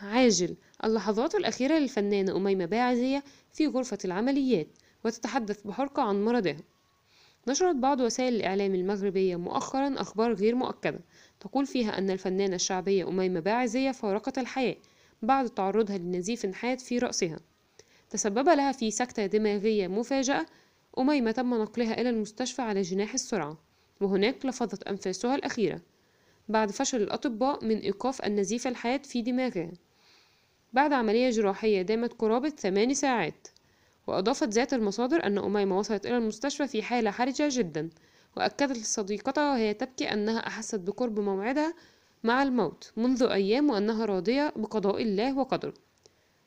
عاجل. اللحظات الأخيرة للفنانة أميمة باعزية في غرفة العمليات، وتتحدث بحرقة عن مرضها. نشرت بعض وسائل الإعلام المغربية مؤخرا أخبار غير مؤكدة تقول فيها أن الفنانة الشعبية أميمة باعزية فارقت الحياة بعد تعرضها لنزيف حاد في رأسها تسبب لها في سكتة دماغية مفاجئة. أميمة تم نقلها إلى المستشفى على جناح السرعة، وهناك لفظت أنفاسها الأخيرة بعد فشل الأطباء من إيقاف النزيف الحاد في دماغها بعد عملية جراحية دامت قرابة 8 ساعات. وأضافت ذات المصادر أن أميمة وصلت إلى المستشفى في حالة حرجة جدا، وأكدت لصديقتها وهي تبكي أنها أحست بقرب موعدها مع الموت منذ أيام، وأنها راضية بقضاء الله وقدره.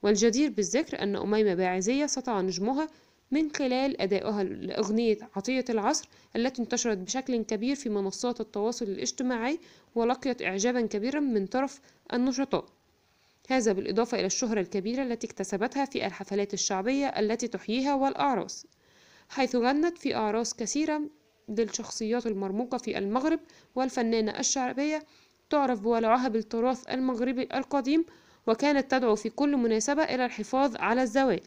والجدير بالذكر أن أميمة باعزية سطع نجمها من خلال أدائها لأغنية عطية العصر التي انتشرت بشكل كبير في منصات التواصل الاجتماعي، ولقيت إعجابا كبيرا من طرف النشطاء. هذا بالإضافة إلى الشهرة الكبيرة التي اكتسبتها في الحفلات الشعبية التي تحييها والأعراس، حيث غنت في أعراس كثيرة للشخصيات المرموقة في المغرب. والفنانة الشعبية تعرف بولعها بالتراث المغربي القديم، وكانت تدعو في كل مناسبة إلى الحفاظ على الزوال،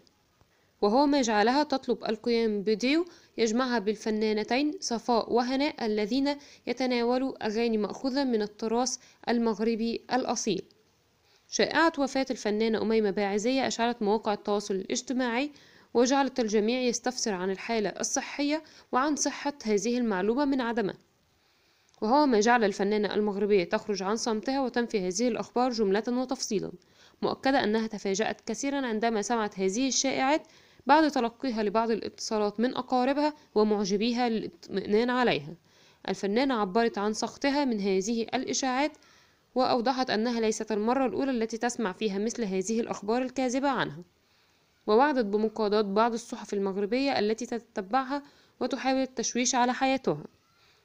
وهو ما جعلها تطلب القيام بديو يجمعها بالفنانتين صفاء وهناء الذين يتناولوا أغاني مأخوذة من التراث المغربي الأصيل. شائعة وفاة الفنانة أميمة باعزية أشعلت مواقع التواصل الاجتماعي، وجعلت الجميع يستفسر عن الحالة الصحية وعن صحة هذه المعلومة من عدمها، وهو ما جعل الفنانة المغربية تخرج عن صمتها وتنفي هذه الأخبار جملة وتفصيلا، مؤكدة أنها تفاجأت كثيرا عندما سمعت هذه الشائعات بعد تلقيها لبعض الاتصالات من أقاربها ومعجبيها للاطمئنان عليها. الفنانة عبرت عن سخطها من هذه الإشاعات، وأوضحت أنها ليست المرة الأولى التي تسمع فيها مثل هذه الأخبار الكاذبة عنها، ووعدت بمقاضاة بعض الصحف المغربية التي تتبعها وتحاول التشويش على حياتها.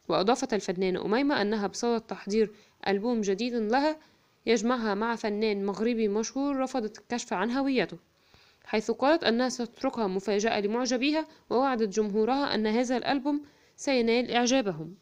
وأضافت الفنانة أميمة أنها بصدد تحضير ألبوم جديد لها يجمعها مع فنان مغربي مشهور رفضت الكشف عن هويته، حيث قالت أنها ستتركها مفاجأة لمعجبيها، ووعدت جمهورها أن هذا الألبوم سينال إعجابهم.